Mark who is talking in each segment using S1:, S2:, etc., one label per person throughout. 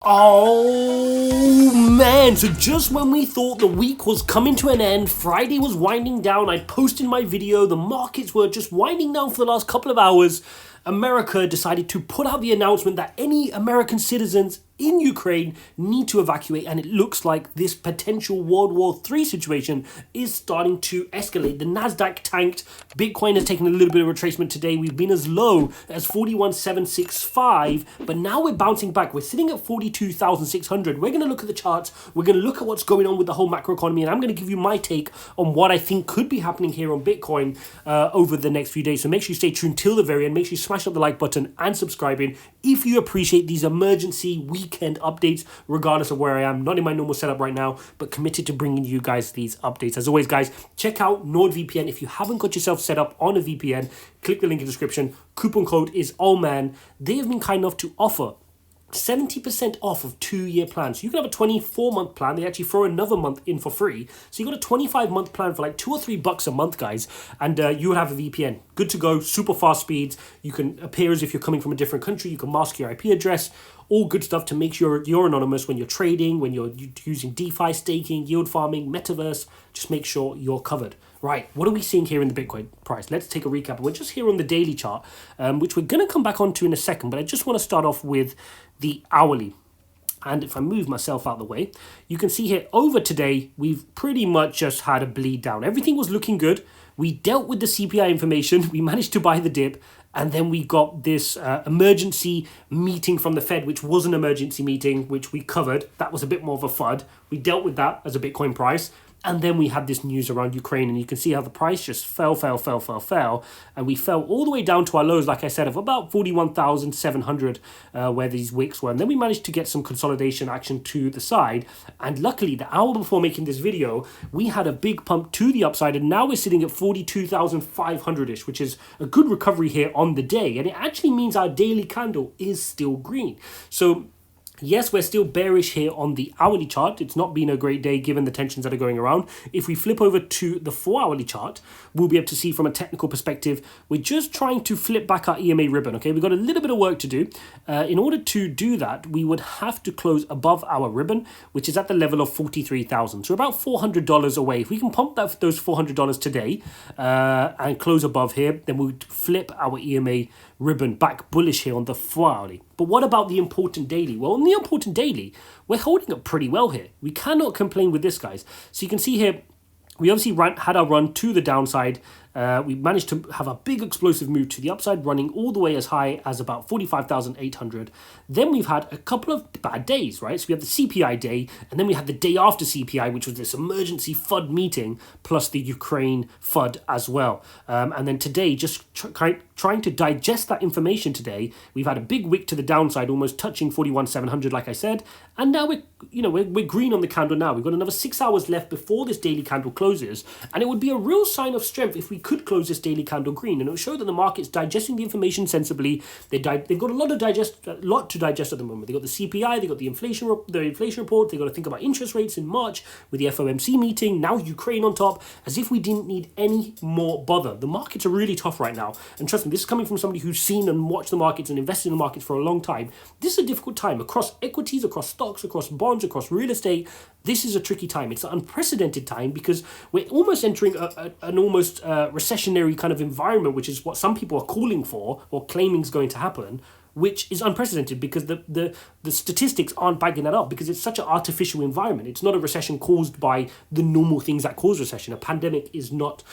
S1: Oh man, so just when we thought the week was coming to an end, Friday was winding down, I posted my video, the markets were just winding down for the last couple of hours. America decided to put out the announcement that any American citizens in Ukraine need to evacuate, and it looks like this potential World War III situation is starting to escalate. The Nasdaq tanked, Bitcoin has taken a little bit of retracement today. We've been as low as 41,765, but now we're bouncing back. We're sitting at 42,600. We're going to look at the charts, we're going to look at what's going on with the whole macroeconomy, and I'm going to give you my take on what I think could be happening here on Bitcoin over the next few days. So make sure you stay tuned till the very end. Make sure you smash up the like button and subscribing if you appreciate these emergency weekend updates, regardless of where I am. Not in my normal setup right now, but committed to bringing you guys these updates. As always, guys, check out NordVPN. If you haven't got yourself set up on a VPN, click the link in the description. Coupon code is ALLMAN. They have been kind enough to offer 70% off of 2-year plans. So you can have a 24-month plan. They actually throw another month in for free. So you got a 25-month plan for like $2 or $3 a month, guys. And you would have a VPN. Good to go, super fast speeds. You can appear as if you're coming from a different country. You can mask your IP address. All good stuff to make sure you're anonymous when you're trading, when you're using DeFi, staking, yield farming, metaverse. Just make sure you're covered. Right, what are we seeing here in the Bitcoin price? Let's take a recap. We're just here on the daily chart, which we're going to come back onto in a second, but I just want to start off with the hourly. And if I move myself out of the way, you can see here over today, we've pretty much just had a bleed down. Everything was looking good. We dealt with the CPI information. We managed to buy the dip. And then we got this emergency meeting from the Fed, which was an emergency meeting, which we covered. That was a bit more of a FUD. We dealt with that as a Bitcoin price. And then we had this news around Ukraine, and you can see how the price just fell. And we fell all the way down to our lows, like I said, of about 41,700, where these wicks were. And then we managed to get some consolidation action to the side. And luckily, the hour before making this video, we had a big pump to the upside. And now we're sitting at 42,500-ish, which is a good recovery here on the day. And it actually means our daily candle is still green. So yes, we're still bearish here on the hourly chart. It's not been a great day given the tensions that are going around. If we flip over to the 4-hourly chart, we'll be able to see from a technical perspective, we're just trying to flip back our EMA ribbon, okay? We've got a little bit of work to do. In order to do that, we would have to close above our ribbon, which is at the level of 43,000. So about $400 away. If we can pump those $400 today and close above here, then we would flip our EMA ribbon back bullish here on the 4-hourly. But what about the important daily? Well, on the important daily, we're holding up pretty well here. We cannot complain with this, guys. So you can see here, we obviously had our run to the downside. We managed to have a big explosive move to the upside, running all the way as high as about 45,800. Then we've had a couple of bad days, right? So we had the CPI day, and then we had the day after CPI, which was this emergency FUD meeting, plus the Ukraine FUD as well. And then today, just trying to digest that information today, we've had a big wick to the downside, almost touching 41,700, like I said. And now we're green on the candle now. We've got another 6 hours left before this daily candle closes. And it would be a real sign of strength if we could close this daily candle green, and it will show that the market's digesting the information sensibly. They've got a lot to digest at the moment. They've got the CPI, they've got the inflation report, they've got to think about interest rates in March with the FOMC meeting, now Ukraine on top, as if we didn't need any more bother. The markets are really tough right now, and trust me, this is coming from somebody who's seen and watched the markets and invested in the markets for a long time. This is a difficult time across equities, across stocks, across bonds, across real estate. This is a tricky time. It's an unprecedented time because we're almost entering an almost recessionary kind of environment, which is what some people are calling for or claiming is going to happen, which is unprecedented because the statistics aren't backing that up because it's such an artificial environment. It's not a recession caused by the normal things that cause recession. A pandemic is not...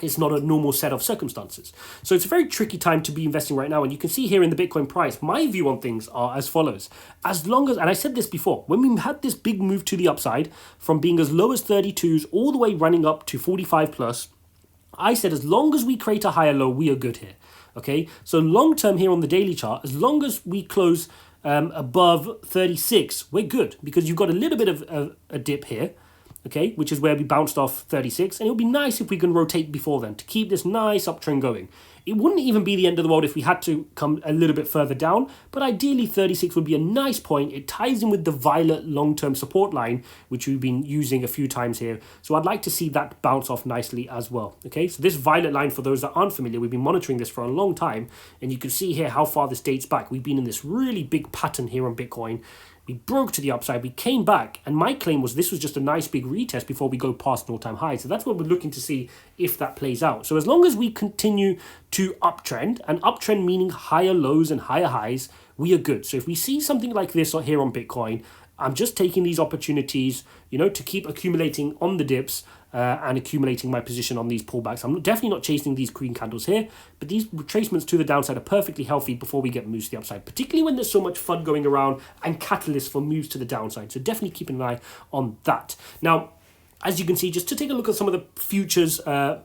S1: it's not a normal set of circumstances. So it's a very tricky time to be investing right now. And you can see here in the Bitcoin price, my view on things are as follows. As long as, and I said this before, when we had this big move to the upside from being as low as 32s all the way running up to 45 plus, I said as long as we create a higher low, we are good here. Okay, so long term here on the daily chart, as long as we close above 36, we're good because you've got a little bit of a dip here. Okay, which is where we bounced off 36, and it would be nice if we can rotate before then to keep this nice uptrend going. It wouldn't even be the end of the world if we had to come a little bit further down, but ideally 36 would be a nice point. It ties in with the violet long-term support line, which we've been using a few times here. So I'd like to see that bounce off nicely as well. Okay, so this violet line, for those that aren't familiar, we've been monitoring this for a long time, and you can see here how far this dates back. We've been in this really big pattern here on Bitcoin. We broke to the upside, we came back, and my claim was this was just a nice big retest before we go past an all-time high. So that's what we're looking to see if that plays out. So as long as we continue to uptrend, and uptrend meaning higher lows and higher highs, we are good. So if we see something like this here on Bitcoin, I'm just taking these opportunities, to keep accumulating on the dips and accumulating my position on these pullbacks. I'm definitely not chasing these green candles here, but these retracements to the downside are perfectly healthy before we get moves to the upside, particularly when there's so much fun going around and catalysts for moves to the downside. So definitely keeping an eye on that. Now, as you can see, just to take a look at some of the futures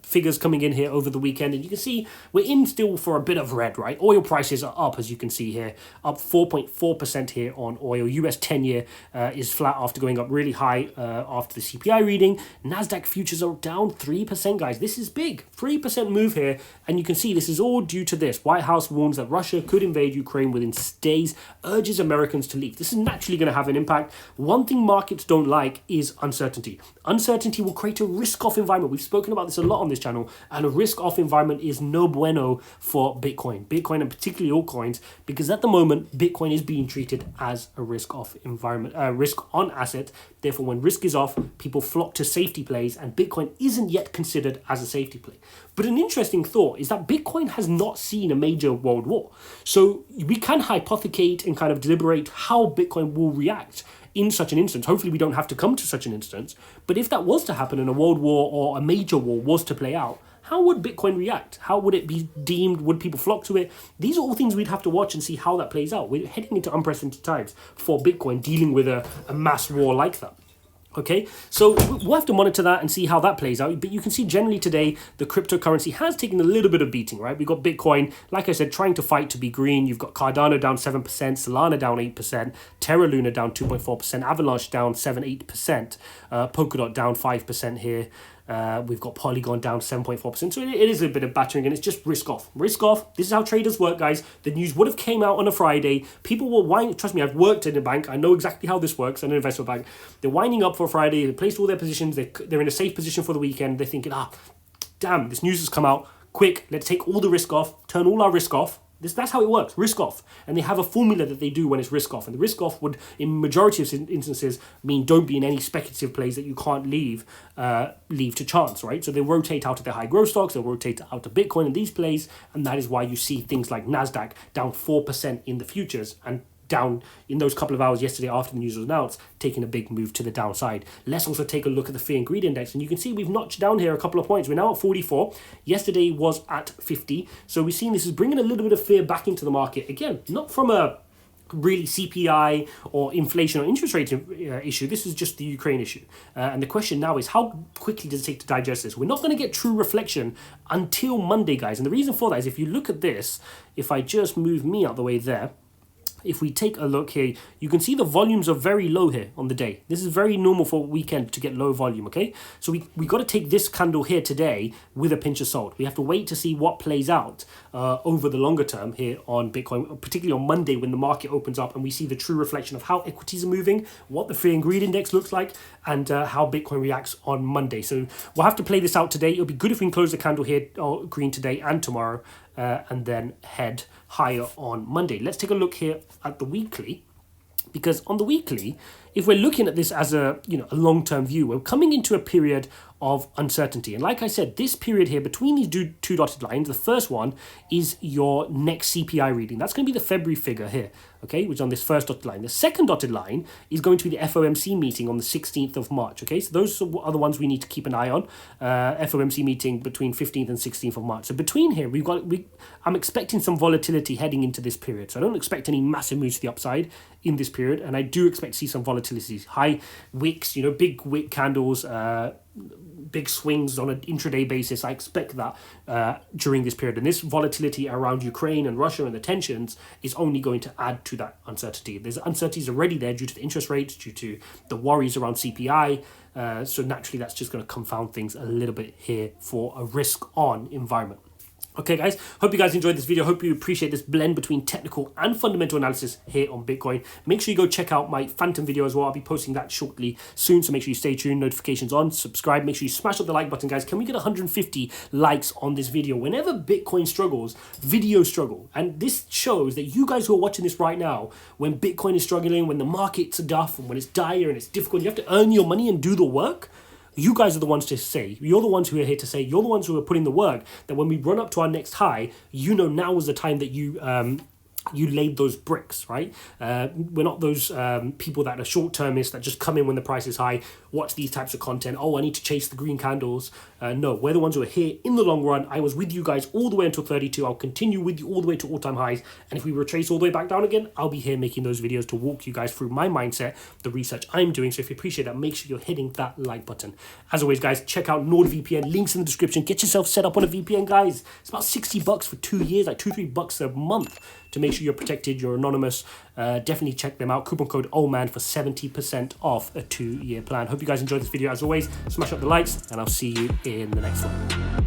S1: figures coming in here over the weekend, and you can see we're in still for a bit of red, right? Oil prices are up, as you can see here, up 4.4% here on oil. US 10-year is flat after going up really high after the CPI reading. NASDAQ futures are down 3%, guys. This is big, 3% move here, and you can see this is all due to this. White House warns that Russia could invade Ukraine within days, urges Americans to leave. This is naturally going to have an impact. One thing markets don't like is uncertainty. Uncertainty will create a risk-off environment. We've spoken about this a lot on this channel, and a risk-off environment is no bueno for Bitcoin and particularly altcoins, because at the moment Bitcoin is being treated as a risk-off environment, risk-on asset. Therefore, when risk is off, people flock to safety plays, and Bitcoin isn't yet considered as a safety play. But an interesting thought is that Bitcoin has not seen a major world war, so we can hypothecate and kind of deliberate how Bitcoin will react in such an instance. Hopefully we don't have to come to such an instance, but if that was to happen and a world war or a major war was to play out, how would Bitcoin react? How would it be deemed? Would people flock to it? These are all things we'd have to watch and see how that plays out. We're heading into unprecedented times for Bitcoin dealing with a mass war like that. Okay, so we'll have to monitor that and see how that plays out. But you can see generally today, the cryptocurrency has taken a little bit of beating, right? We've got Bitcoin, like I said, trying to fight to be green. You've got Cardano down 7%, Solana down 8%, Terra Luna down 2.4%, Avalanche down 7-8%, Polkadot down 5% here. We've got Polygon down 7.4%. So it is a bit of battering, and it's just risk off. Risk off. This is how traders work, guys. The news would have came out on a Friday. People were winding. Trust me, I've worked in a bank. I know exactly how this works. In an investment bank, they're winding up for Friday. They placed all their positions. They're in a safe position for the weekend. They're thinking, damn, this news has come out. Quick, let's take all the risk off. Turn all our risk off. That's how it works, risk off. And they have a formula that they do when it's risk off. And the risk off would, in majority of instances, mean don't be in any speculative plays that you can't leave to chance, right? So they rotate out of the high growth stocks, they'll rotate out of Bitcoin in these plays, and that is why you see things like NASDAQ down 4% in the futures, and down in those couple of hours yesterday after the news was announced, taking a big move to the downside. Let's also take a look at the fear and greed index, and you can see we've notched down here a couple of points. We're now at 44. Yesterday was at 50. So we've seen this is bringing a little bit of fear back into the market. Again, not from a really CPI or inflation or interest rate issue. This is just the Ukraine issue. And the question now is, how quickly does it take to digest this? We're not going to get true reflection until Monday, guys. And the reason for that is, if you look at this, if I just move me out the way there, if we take a look here, you can see the volumes are very low here on the day. This is very normal for a weekend to get low volume, okay? So we got to take this candle here today with a pinch of salt. We have to wait to see what plays out over the longer term here on Bitcoin, particularly on Monday when the market opens up and we see the true reflection of how equities are moving, what the fear and greed index looks like, and how Bitcoin reacts on Monday. So we'll have to play this out today. It'll be good if we can close the candle here green today and tomorrow, and then head higher on Monday. Let's take a look here at the weekly, because on the weekly, if we're looking at this as a long-term view, we're coming into a period of uncertainty. And like I said, this period here between these two dotted lines, the first one is your next CPI reading. That's going to be the February figure here, okay, which is on this first dotted line. The second dotted line is going to be the FOMC meeting on the 16th of March, okay? So those are the ones we need to keep an eye on. FOMC meeting between 15th and 16th of March. So between here, I'm expecting some volatility heading into this period. So I don't expect any massive moves to the upside in this period, and I do expect to see some volatility. High wicks, big wick candles, big swings on an intraday basis. I expect that during this period. And this volatility around Ukraine and Russia and the tensions is only going to add to that uncertainty. There's uncertainties already there due to the interest rates, due to the worries around CPI. So naturally, that's just going to confound things a little bit here for a risk-on environment. Okay, guys, hope you guys enjoyed this video. Hope you appreciate this blend between technical and fundamental analysis here on Bitcoin. Make sure you go check out my Phantom video as well. I'll be posting that shortly soon, so make sure you stay tuned, notifications on, subscribe. Make sure you smash up the like button, guys. Can we get 150 likes on this video? Whenever Bitcoin struggles, videos struggle. And this shows that you guys who are watching this right now, when Bitcoin is struggling, when the market's a duff, and when it's dire and it's difficult, you have to earn your money and do the work. You guys are the ones to say, you're the ones who are here to say, you're the ones who are putting the work, that when we run up to our next high, you know now is the time that you laid those bricks, right? We're not those people that are short-termists that just come in when the price is high, watch these types of content. Oh, I need to chase the green candles. No, we're the ones who are here in the long run. I was with you guys all the way until 32. I'll continue with you all the way to all-time highs. And if we retrace all the way back down again, I'll be here making those videos to walk you guys through my mindset, the research I'm doing. So if you appreciate that, make sure you're hitting that like button. As always, guys, check out NordVPN. Links in the description. Get yourself set up on a VPN, guys. It's about $60 for 2 years, like $2-3 a month, to make sure you're protected, you're anonymous. Definitely check them out. Coupon code OLDMAN for 70% off a 2-year plan. Hope you guys enjoyed this video. As always, smash up the likes, and I'll see you in the next one.